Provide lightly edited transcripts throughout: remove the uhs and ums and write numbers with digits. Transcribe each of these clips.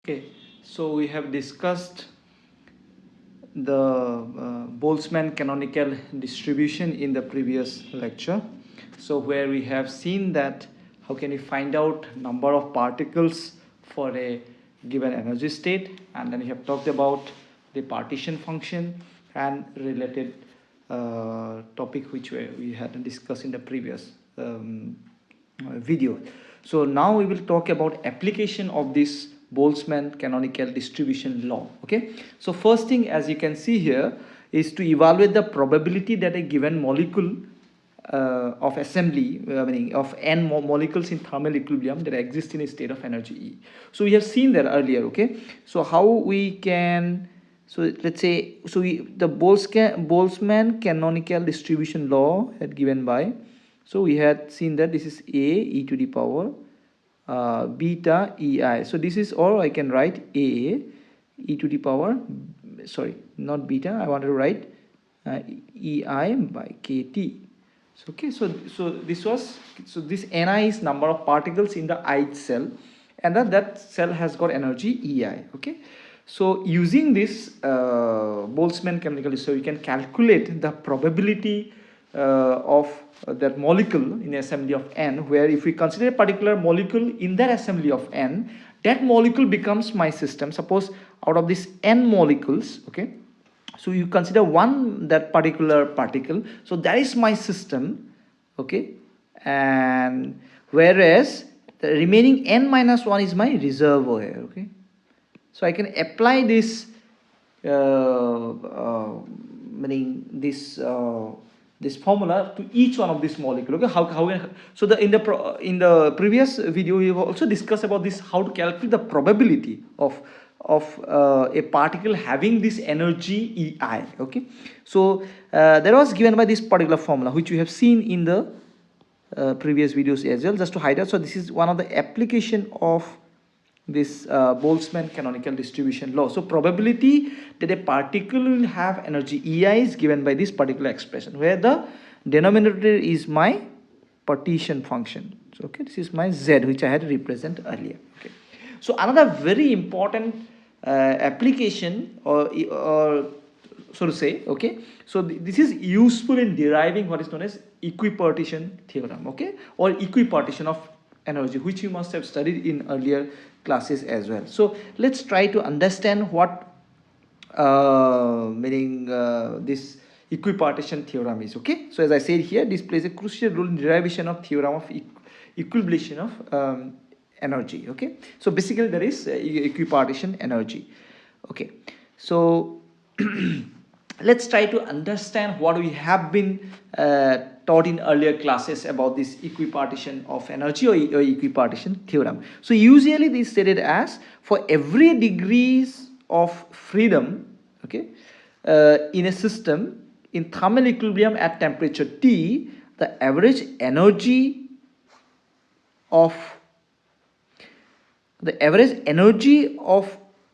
Okay, so we have discussed the Boltzmann canonical distribution in the previous lecture. So where we have seen that how can we find out number of particles for a given energy state, and then we have talked about the partition function and related topic which we had discussed in the previous video. So now we will talk about application of this Boltzmann canonical distribution law. Okay, so first thing, as you can see here, is to evaluate the probability that a given molecule of assembly, meaning of n molecules in thermal equilibrium that exist in a state of energy E. So we have seen that earlier. Okay, so how we can, so let's say, so the Boltzmann canonical distribution law had given by, so we had seen that this is a e to the power beta ei. So this is, or I can write a e to the power, sorry, not beta, I want to write ei by kt. So okay, so this was, so this ni is number of particles in the ith cell, and then that cell has got energy ei. Okay, so using this Boltzmann canonical, so you can calculate the probability of that molecule in assembly of n, where if we consider a particular molecule in that assembly of n, that molecule becomes my system. Suppose out of these n molecules, okay, so you consider one that particular particle, so that is my system, okay, and whereas the remaining n minus 1 is my reservoir here. Okay, so I can apply this meaning this formula to each one of this molecule. Okay, so in the previous video we have also discussed about this, how to calculate the probability of a particle having this energy ei. Okay, so that was given by this particular formula, which we have seen in the previous videos as well. Just to highlight, so this is one of the application of this Boltzmann canonical distribution law. So probability that a particle will have energy ei is given by this particular expression, where the denominator is my partition function. So okay, this is my z, which I had represented earlier. Okay, so another very important application, or so to say, okay, so this is useful in deriving what is known as equipartition theorem, okay, or equipartition of energy, which you must have studied in earlier classes as well. So let's try to understand what meaning this equipartition theorem is. Okay, so as I said here, this plays a crucial role in derivation of theorem of equilibration of energy. Okay, so basically there is equipartition energy. Okay, so let's try to understand what we have been taught in earlier classes about this equipartition of energy, or equipartition theorem. So usually this is stated as, for every degrees of freedom, okay, in a system in thermal equilibrium at temperature T, the average energy of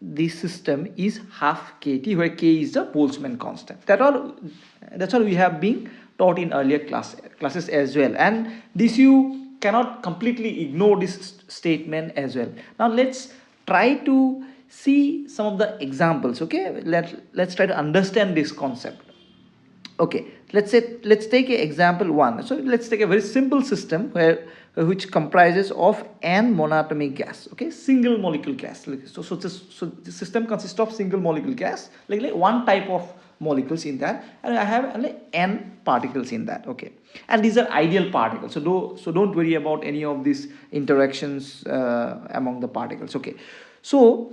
the system is half kT, where k is the Boltzmann constant. That's all we have been taught in earlier classes as well, and this you cannot completely ignore this statement as well. Now let's try to see some of the examples. Okay, let's try to understand this concept. Okay, let's take an example 1. So let's take a very simple system which comprises of n monatomic gas, okay, single molecule gas. So the system consists of single molecule gas, like one type of molecules in that, and I have only n particles in that. Okay, and these are ideal particles, so don't worry about any of these interactions among the particles. Okay, so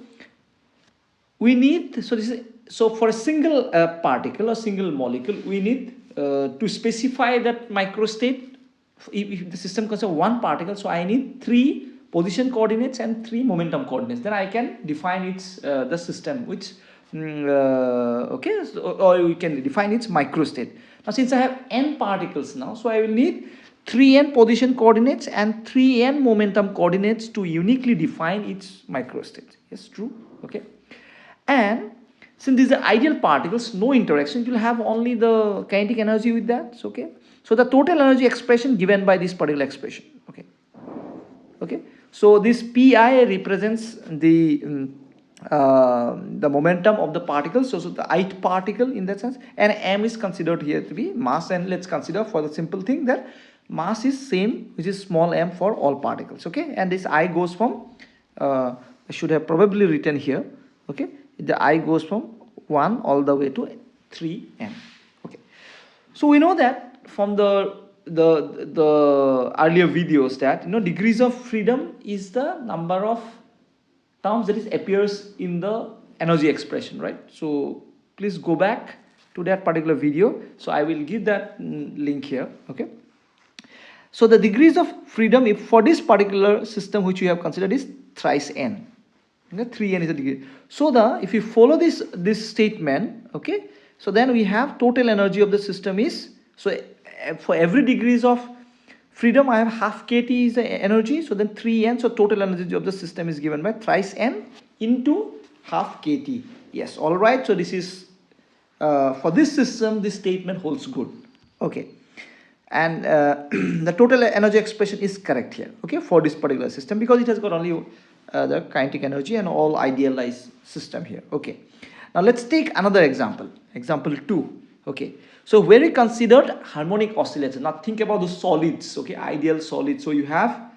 we need, so for a single particle or single molecule, we need to specify that microstate. If the system consists of one particle, so I need 3 position coordinates and 3 momentum coordinates. Then I can define its the system, which okay, so, or we can define its microstate. Now since I have n particles now, so I will need 3n position coordinates and 3n momentum coordinates to uniquely define its microstate. Yes, true. Okay, and since these are ideal particles, no interaction, it will have only the kinetic energy with that. So, okay, so the total energy expression given by this particular expression. Okay, so this pi represents the the momentum of the particles, so the ith particle in that sense, and m is considered here to be mass. And let's consider for the simple thing that mass is same, which is small m for all particles. Okay, and this I goes from I should have probably written here. Okay, the I goes from 1 all the way to 3n. Okay, so we know that from the earlier videos that degrees of freedom is the number of terms that is appears in the energy expression, right? So please go back to that particular video. So I will give that link here. Okay, so the degrees of freedom, if for this particular system which we have considered, is thrice n. Okay, 3n is the degree. So if you follow this statement, okay, so then we have total energy of the system is, so for every degrees of freedom I have half kT is the energy, so then 3n, so total energy of the system is given by thrice n into half kT. Yes, all right. So this is for this system, this statement holds good. Okay, and the total energy expression is correct here. Okay, for this particular system, because it has got only the kinetic energy and all idealized system here. Okay, now let's take another example, example 2. Okay, so where we considered harmonic oscillator. Now think about the solids. Okay, ideal solids. So you have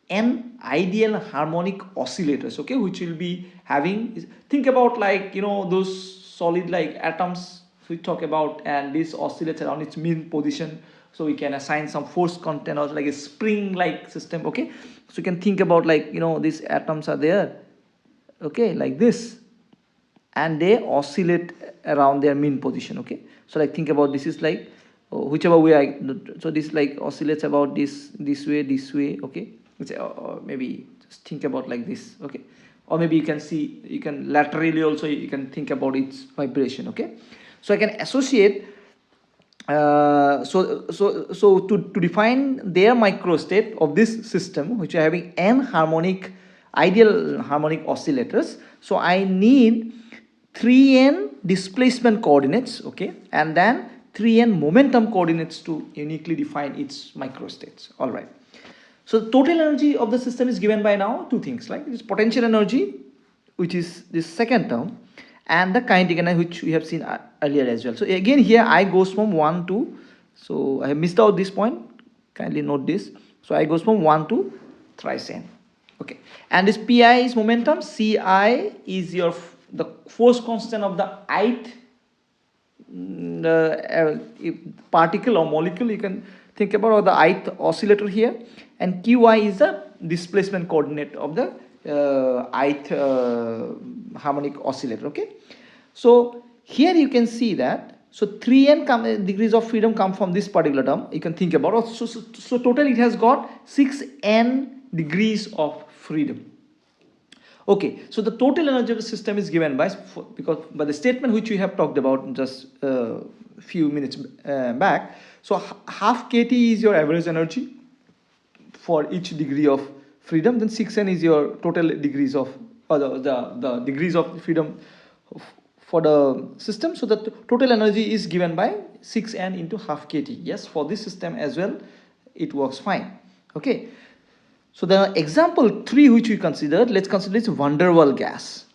n ideal harmonic oscillators, okay, which will be having, think about like those solid like atoms we talk about, and this oscillates around its mean position. So we can assign some force content or like a spring like system. Okay, so you can think about like these atoms are there, okay, like this, and they oscillate around their mean position. Okay, so like think about this is like whichever way so this like oscillates about this way. Okay, maybe just think about like this. Okay, or maybe you can laterally also you can think about its vibration. Okay, so I can associate so to define their microstate of this system, which are having n ideal harmonic oscillators, so I need 3n displacement coordinates, okay, and then 3n momentum coordinates to uniquely define its microstates. All right, so the total energy of the system is given by now two things, like this potential energy, which is this second term, and the kinetic energy, which we have seen earlier as well. So again here I goes from 1 to, so I have missed out this point, kindly note this. So I goes from 1 to thrice n. Okay, and this pi is momentum, ci is the force constant of the ith particle or molecule, you can think about, or the ith oscillator here, and qi is the displacement coordinate of the ith harmonic oscillator. Okay, so here you can see that, so 3n degrees of freedom come from this particular term, you can think about. So total it has got 6n degrees of freedom. Okay, so the total energy of the system is given by the statement which we have talked about just a few minutes back. So half kT is your average energy for each degree of freedom, then 6n is your total degrees of the degrees of freedom for the system. So the total energy is given by 6n into half kT. Yes, for this system as well it works fine. Okay, so the example 3 which we considered, let's consider this van der Waals gas.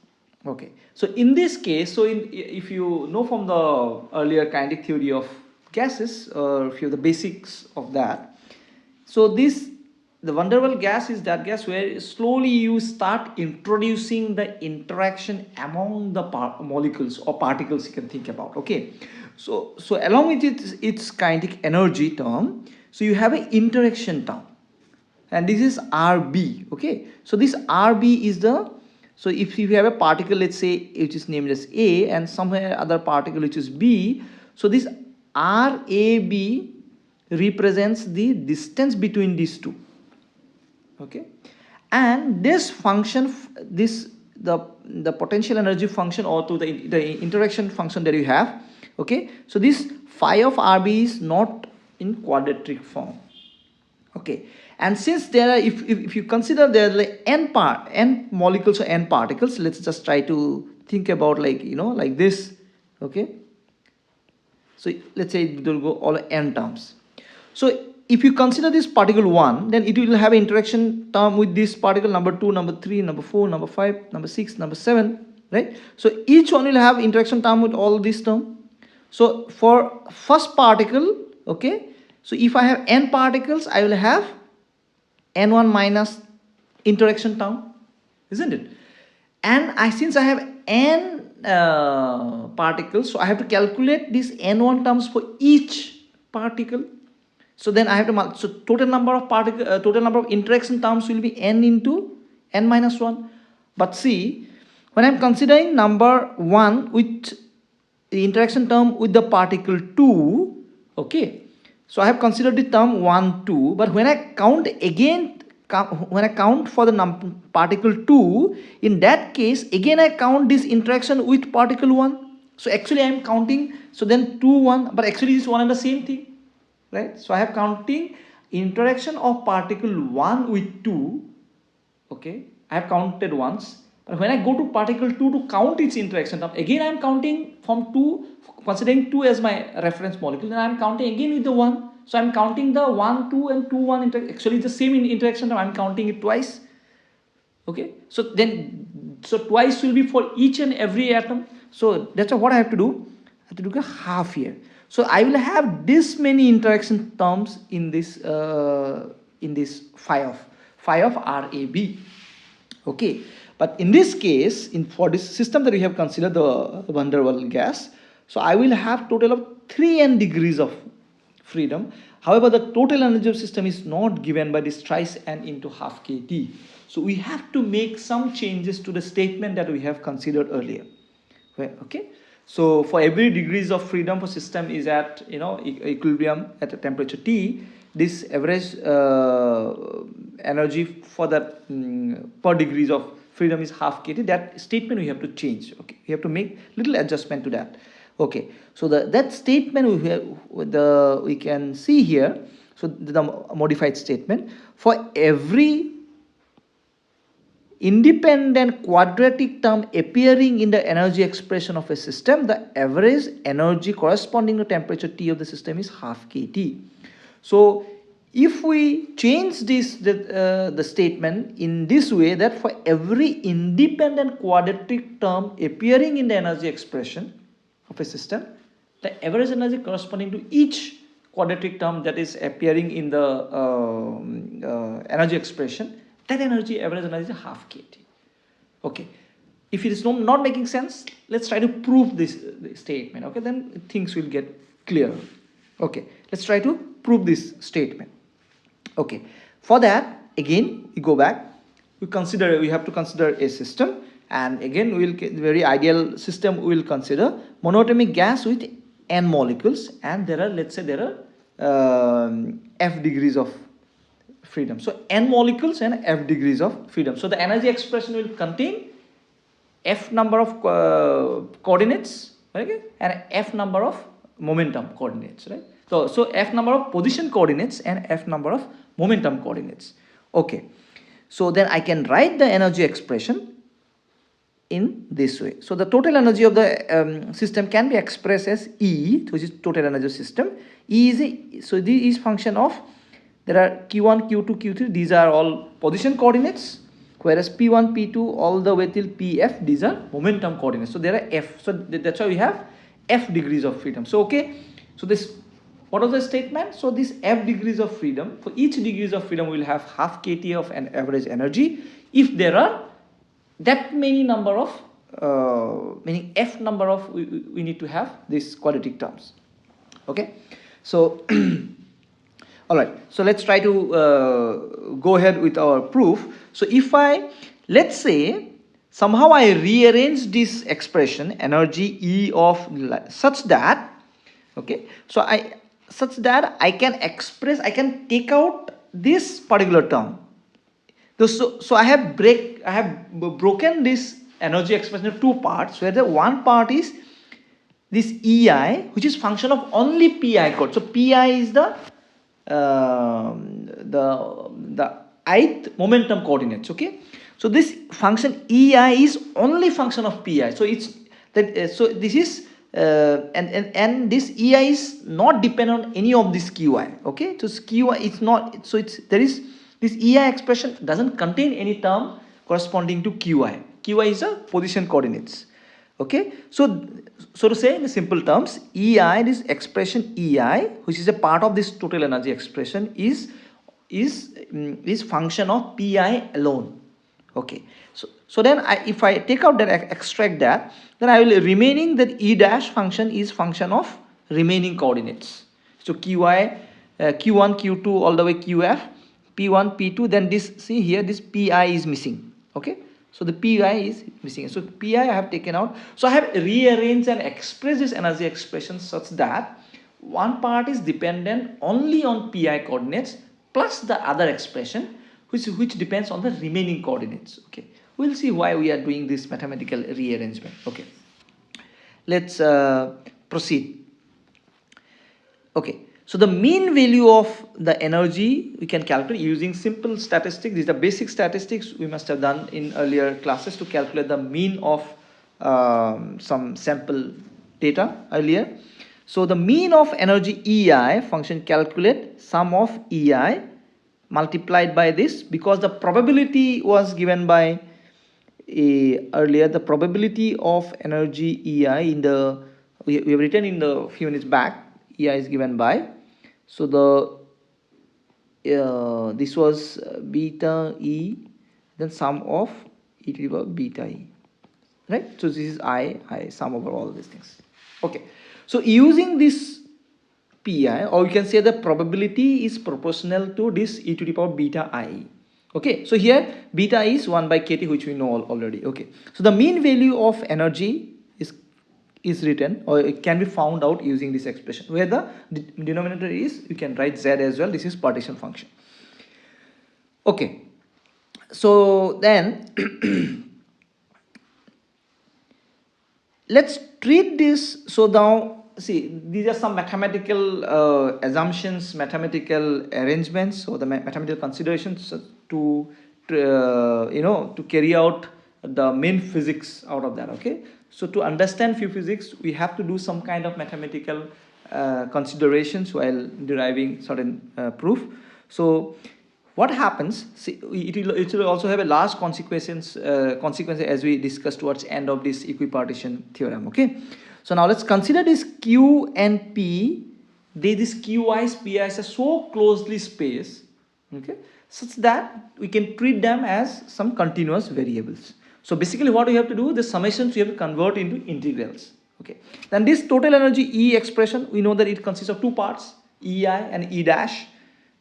Okay, so in this case, so if you know from the earlier kinetic theory of gases, or if you have the basics of that, so the van der Waals gas is that gas where slowly you start introducing the interaction among the molecules or particles, you can think about. Okay, so along with its kinetic energy term, so you have an interaction term, and this is Rb. Okay, so this Rb is so if you have a particle, let's say which is named as A, and somewhere other particle which is B, so this Rab represents the distance between these two. Okay, and this function, the potential energy function, or to the interaction function that you have. Okay, so this phi of Rb is not in quadratic form. Okay, and since there are, if you consider there are like n molecules or n particles, let's just try to think about like like this. Okay, so let's say it will go all n terms. So if you consider this particle 1, then it will have an interaction term with this particle number 2, number 3, number 4, number 5, number 6, number 7, right? So each one will have interaction term with all these term. So for first particle, okay, so if I have n particles, I will have n1 minus interaction term, isn't it? And since I have n particles, so I have to calculate these n1 terms for each particle. So then I have to so total number of total number of interaction terms will be n into n minus 1. But see, when I am considering number 1 with the interaction term with the particle 2, okay, so I have considered the term 1, 2, but when I count again, when I count for the particle 2, in that case again I count this interaction with particle 1. So actually I am counting, so then 2, 1, but actually it's one and the same thing, right? So I have counting interaction of particle 1 with 2, okay, I have counted once. But when I go to particle 2 to count its interaction term, again I am counting from 2, considering 2 as my reference molecule, then I am counting again with the 1. So I am counting the 1, 2 and 2, 1, actually the same interaction term, I am counting it twice. Okay, so then, so twice will be for each and every atom. So that's what I have to do. I have to do a half here. So I will have this many interaction terms in this phi of RAB. Okay, but in this case, for this system that we have considered, the van der Waals gas, so I will have total of 3n degrees of freedom. However, the total energy of system is not given by this thrice n into half kT. So we have to make some changes to the statement that we have considered earlier. Okay, so for every degrees of freedom for system is at equilibrium at a temperature T, this average energy for that per degrees of freedom is half kT. That statement we have to change. Okay, we have to make little adjustment to that. Okay, so that statement we can see here. So the modified statement, for every independent quadratic term appearing in the energy expression of a system, the average energy corresponding to temperature T of the system is half kT. So if we change this the statement in this way, that for every independent quadratic term appearing in the energy expression of a system, the average energy corresponding to each quadratic term that is appearing in the energy expression, that average energy is half kT. Okay, if it is not making sense, let's try to prove this statement. Okay, then things will get clear. Okay, let's try to prove this statement. Okay, for that again we go back, we have to consider a system, and again we will get very ideal system. We will consider monatomic gas with n molecules, and there are, let's say there are f degrees of freedom. So n molecules and f degrees of freedom. So the energy expression will contain f number of coordinates, okay, and f number of momentum coordinates, right? So f number of position coordinates and f number of momentum coordinates. Okay, so then I can write the energy expression in this way. So the total energy of the system can be expressed as E, which is total energy system. E is so this is function of, there are Q1, Q2, Q3, these are all position coordinates, whereas P1, P2 all the way till Pf, these are momentum coordinates. So there are f, so that's why we have f degrees of freedom. So okay, so this, what was the statement? So this f degrees of freedom, for each degrees of freedom we will have half kT of an average energy if there are that many number of meaning f number of we need to have these quadratic terms. Okay, so all right, so let's try to go ahead with our proof. So if let's say somehow I rearrange this expression energy E of such that, okay, so such that I can take out this particular term. So I have broken this energy expression into two parts, where the one part is this EI, which is function of only PI code. So PI is the ith momentum coordinates. Okay, so this function EI is only function of PI. So it's that. So this is and this EI is not dependent on any of this QI. Okay, so QI it's not, so it's there is this EI expression doesn't contain any term corresponding to QI. QI is a position coordinates. Okay, so to say in the simple terms, EI, this expression EI, which is a part of this total energy expression, is function of PI alone. Okay, so then if I take out that, extract that, then I will remaining that E dash function is function of remaining coordinates. So QI, Q1, Q2 all the way QF, P1, P2, then this, see here, this PI is missing. Okay, so the PI is missing. So PI I have taken out. So I have rearranged and expressed this energy expression such that one part is dependent only on PI coordinates plus the other expression which depends on the remaining coordinates. Okay, we'll see why we are doing this mathematical rearrangement. Okay, let's proceed. Okay, so the mean value of the energy we can calculate using simple statistics. These are basic statistics we must have done in earlier classes to calculate the mean of some sample data earlier. So the mean of energy EI function calculate sum of EI multiplied by this, because the probability was given by earlier, the probability of energy EI in the we have written in the few minutes back, EI is given by, so the this was beta E, then sum of e to the power beta E, right? So this is I sum over all these things. Okay, so using this PI, or you can say the probability is proportional to this e to the power beta I. Okay, so here beta is 1 by kT, which we know already. Okay, so the mean value of energy is written, or it can be found out using this expression, where the denominator is, you can write Z as well. This is partition function. Okay, so then let's treat this. So now see, these are some mathematical assumptions, mathematical arrangements, or the mathematical considerations to carry out the main physics out of that. Okay, so to understand few physics, we have to do some kind of mathematical considerations while deriving certain proof. So what happens, see, it will also have a large consequences as we discussed towards end of this equipartition theorem. Okay, so now let's consider this Q and P. These QIs, PIs are so closely spaced, okay, such that we can treat them as some continuous variables. So basically what we have to do, the summations we have to convert into integrals. Okay, then this total energy E expression, we know that it consists of two parts, EI and E dash.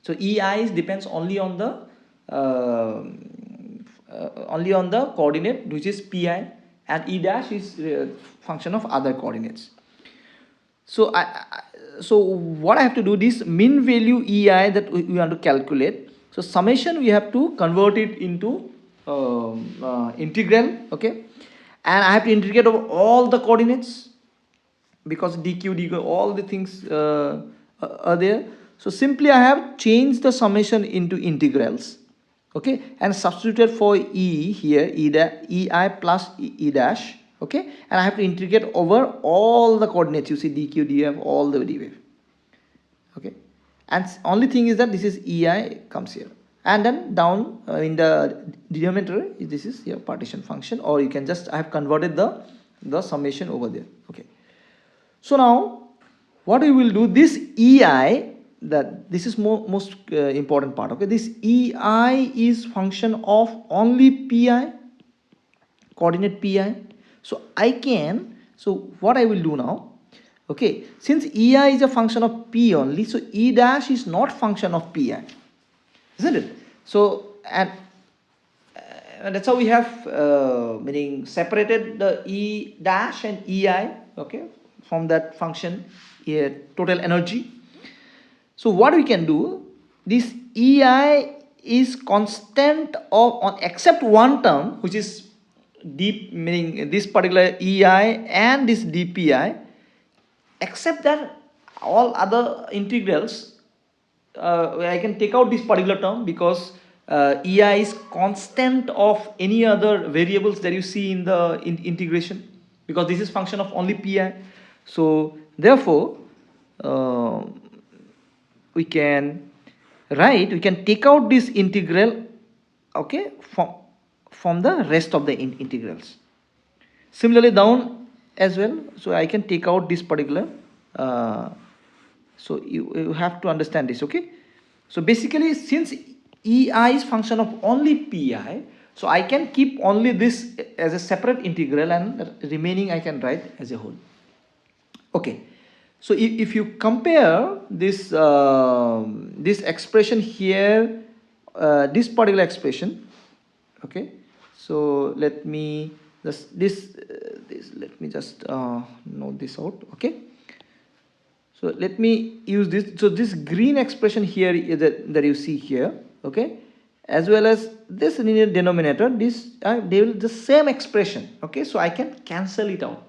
So EI depends only on the coordinate, which is PI, and E dash is function of other coordinates. So so what I have to do, this mean value EI that we want to calculate. So summation we have to convert it into integral. Okay, and I have to integrate over all the coordinates, because dq all the things are there. So simply I have changed the summation into integrals. Okay, and substituted for E here, EI plus E dash. Okay, and I have to integrate over all the coordinates. You see dq df all the way. Okay, and only thing is that this is EI comes here, and then down in the denominator this is your partition function, or you can just, I have converted the summation over there. Okay, so now what we will do, this EI, that this is most important part. Okay, this EI is function of only PI, coordinate PI. So I can, so what I will do now, okay, since EI is a function of P only, so E dash is not function of PI, isn't it? So and that's how we have meaning separated the E dash and EI, okay, from that function here, total energy. So what we can do, this EI is constant on except one term, which is deep, meaning this particular EI and this DPI, except that all other integrals I can take out this particular term, because EI is constant of any other variables that you see in the integration, because this is function of only PI. So therefore we can take out this integral, okay, from the rest of the integrals. Similarly down as well, so I can take out this particular so you have to understand this, okay. So basically, since EI is function of only PI, so I can keep only this as a separate integral and remaining I can write as a whole. Okay, so if you compare this this expression here, this particular expression, okay, so let me just let me just note this out, okay. So let me use this. So this green expression here is that you see here, okay, as well as this in the denominator, this they will the same expression, okay. So I can cancel it out.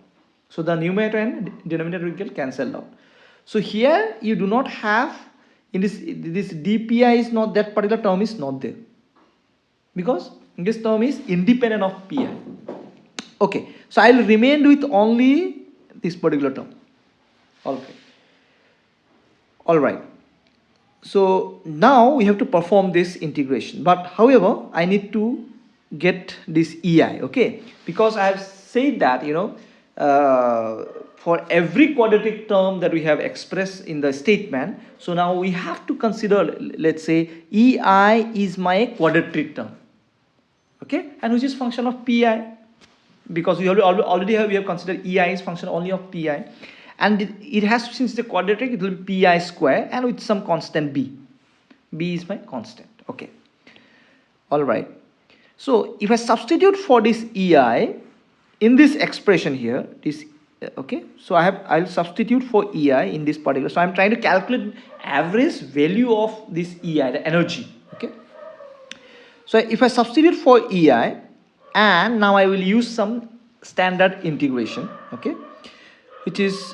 So the numerator and denominator will get cancelled out. So here you do not have in this dpi is not, that particular term is not there, because this term is independent of pi. Okay, so I will remain with only this particular term. Okay. All right, so now we have to perform this integration, but however I need to get this EI, okay, because I have said that, you know, for every quadratic term that we have expressed in the statement, so now we have to consider, let's say EI is my quadratic term, okay, and which is function of PI, because we already have considered EI is function only of PI. And it has, since the quadratic, it will be pi square and with some constant b. B is my constant. Okay. All right. So if I substitute for this EI in this expression here, this okay. So I'll substitute for EI in this particular. So I'm trying to calculate average value of this EI, the energy. Okay. So if I substitute for EI, and now I will use some standard integration. Okay, which is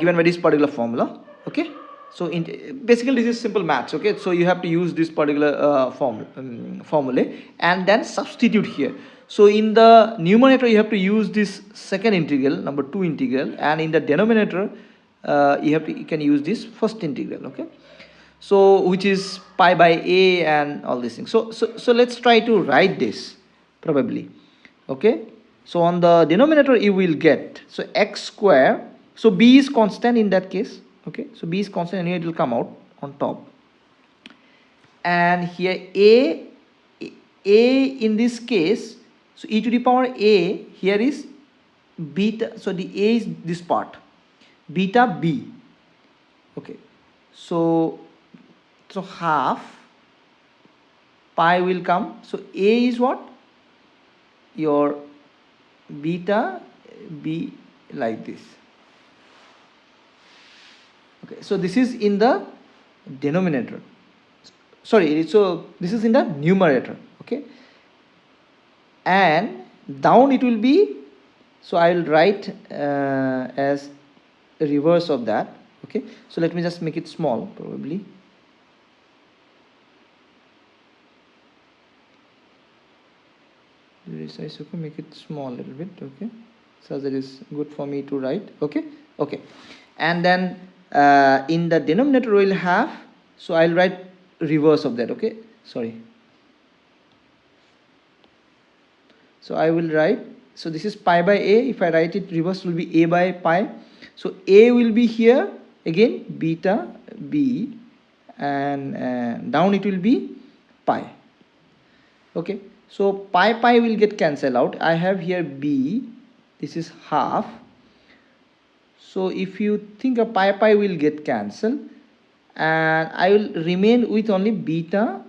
given by this particular formula, okay. So basically this is simple maths, okay. So you have to use this particular formula and then substitute here. So in the numerator you have to use this second integral, number 2 integral, and in the denominator you can use this first integral, okay. So which is pi by a and all these things. So let's try to write this probably, okay. So on the denominator you will get, so x square, so b is constant in that case, okay. So b is constant and here it will come out on top. And here a in this case, so e to the power a here is beta, so the a is this part, beta b, okay. So half pi will come, so a is what, your beta b, like this, okay. So this is in the denominator, sorry, so this is in the numerator, okay. And down it will be, so I will write as reverse of that, okay. So let me just make it small, probably. Resize, okay, make it small a little bit, okay, so that is good for me to write, okay. Okay, and then in the denominator we will have, so I'll write reverse of that, okay, sorry. So I will write, so this is pi by a, if I write it reverse, it will be a by pi. So a will be here again beta b, and down it will be pi, okay. So pi will get cancelled out. I have here b, this is half. So if you think a pi will get cancelled, and I will remain with only beta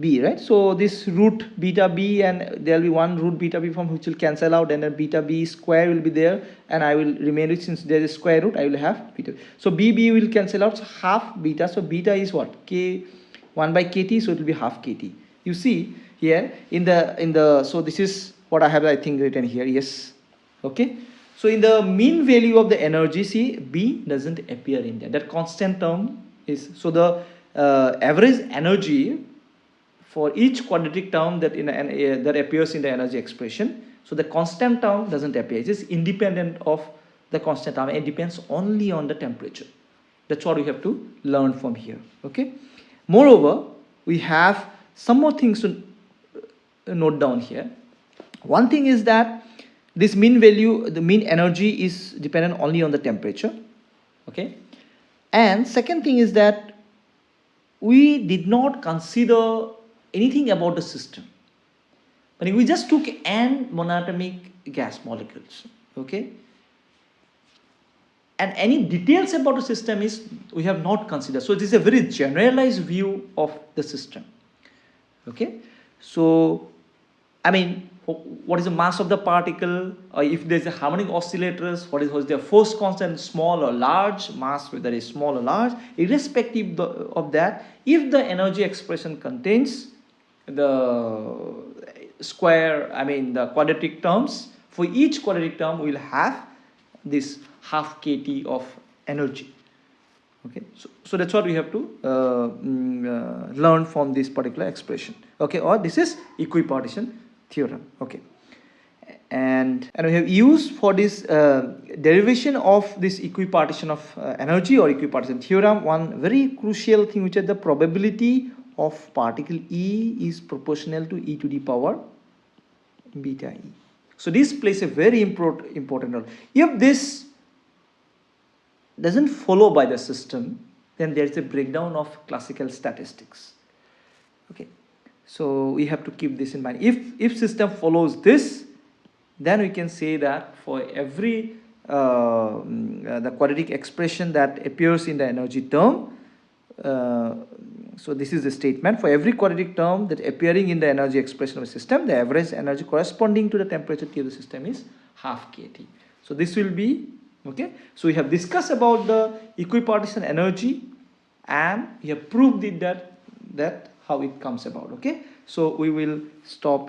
b, right? So this root beta b, and there will be one root beta b from which will cancel out, and then beta b square will be there, and I will remain with, since there is square root, I will have beta. So b will cancel out, so half beta. So beta is what, k 1 by kt, so it will be half kt. You see here in the so this is what I have, I think, written here, yes, okay. So in the mean value of the energy, see b doesn't appear in there, that constant term is, so the average energy for each quadratic term that that appears in the energy expression, so the constant term doesn't appear, it is independent of the constant term, it depends only on the temperature. That's what we have to learn from here. Okay. Moreover, we have some more things to note down here. One thing is that this mean value, the mean energy, is dependent only on the temperature. Okay. And second thing is that we did not consider anything about the system. But we just took n monatomic gas molecules. Okay. And any details about the system is we have not considered. So this is a very generalized view of the system. Okay. So I mean, what is the mass of the particle, or if there is a harmonic oscillators, what is their force constant, small or large, mass whether it's small or large, irrespective of that, if the energy expression contains the square, I mean the quadratic terms, for each quadratic term we will have this half kT of energy. Okay, so that's what we have to learn from this particular expression. Okay, or this is equipartition theorem. Okay, and we have used for this derivation of this equipartition of energy or equipartition theorem one very crucial thing, which is the probability of particle E is proportional to e to the power beta E. So this plays a very important role. If this doesn't follow by the system, then there is a breakdown of classical statistics. Okay, so we have to keep this in mind. If system follows this, then we can say that for every the quadratic expression that appears in the energy term, so this is the statement: for every quadratic term that appearing in the energy expression of a system, the average energy corresponding to the temperature T of the system is half kT. So this will be okay. So we have discussed about the equipartition energy, and we have proved it that how it comes about. Okay, so we will stop